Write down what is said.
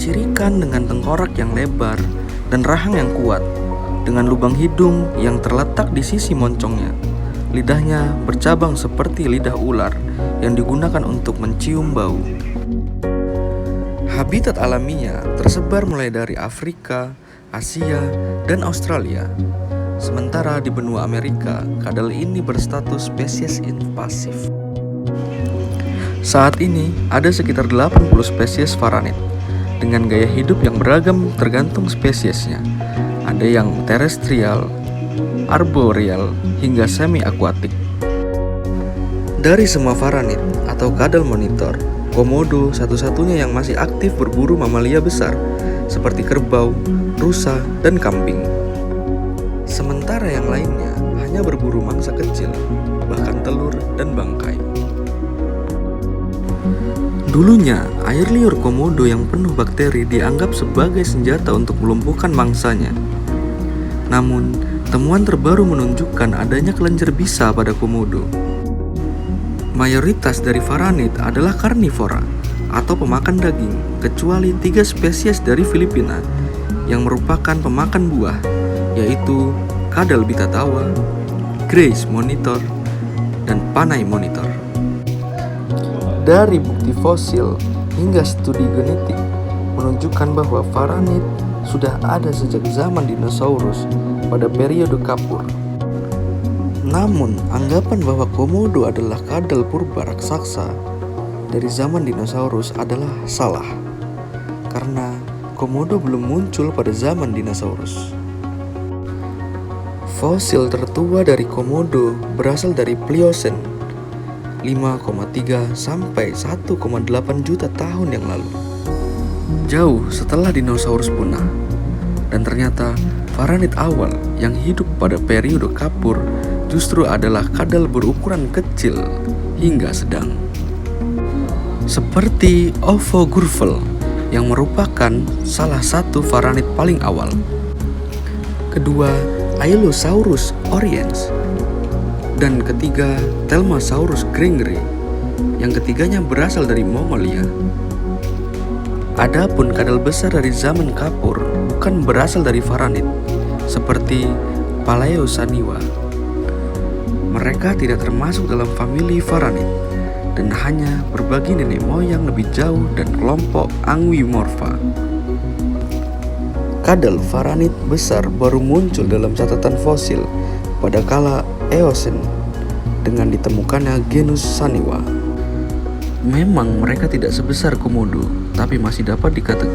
dicirikan dengan tengkorak yang lebar dan rahang yang kuat, dengan lubang hidung yang terletak di sisi moncongnya. Lidahnya bercabang seperti lidah ular yang digunakan untuk mencium bau. Habitat alaminya tersebar mulai dari Afrika, Asia, dan Australia. Sementara di benua Amerika, kadal ini berstatus spesies invasif. Saat ini ada sekitar 80 spesies varanid dengan gaya hidup yang beragam tergantung spesiesnya. Ada yang terestrial, arboreal, hingga semi-akuatik. Dari semua varanid atau kadal monitor, komodo satu-satunya yang masih aktif berburu mamalia besar seperti kerbau, rusa, dan kambing. Sementara yang lainnya hanya berburu mangsa kecil, bahkan telur dan bangkai. Dulunya, air liur komodo yang penuh bakteri dianggap sebagai senjata untuk melumpuhkan mangsanya. Namun, temuan terbaru menunjukkan adanya kelenjar bisa pada komodo. Mayoritas dari varanid adalah karnivora atau pemakan daging, kecuali 3 spesies dari Filipina yang merupakan pemakan buah, yaitu kadal bitatawa, grace monitor, dan panay monitor. Dari bukti fosil hingga studi genetik menunjukkan bahwa varanid sudah ada sejak zaman dinosaurus pada periode Kapur. Namun, anggapan bahwa komodo adalah kadal purba raksasa dari zaman dinosaurus adalah salah, karena komodo belum muncul pada zaman dinosaurus. Fosil tertua dari komodo berasal dari Pliocene, 5,3 sampai 1,8 juta tahun yang lalu, jauh setelah dinosaurus punah. Dan ternyata varanid awal yang hidup pada periode Kapur justru adalah kadal berukuran kecil hingga sedang, seperti Ovogurvel yang merupakan salah satu varanid paling awal. Kedua, Ailosaurus oriens, dan ketiga, Telmasaurus grengeri, yang ketiganya berasal dari Mongolia. Adapun kadal besar dari zaman Kapur bukan berasal dari varanid, seperti Paleosaniwa. Mereka tidak termasuk dalam famili varanid dan hanya berbagi nenek moyang lebih jauh dan kelompok Angwimorpha. Kadal varanid besar baru muncul dalam catatan fosil pada kala Eosen dengan ditemukannya genus Saniwa. Memang mereka tidak sebesar komodo, tapi masih dapat dikategorikan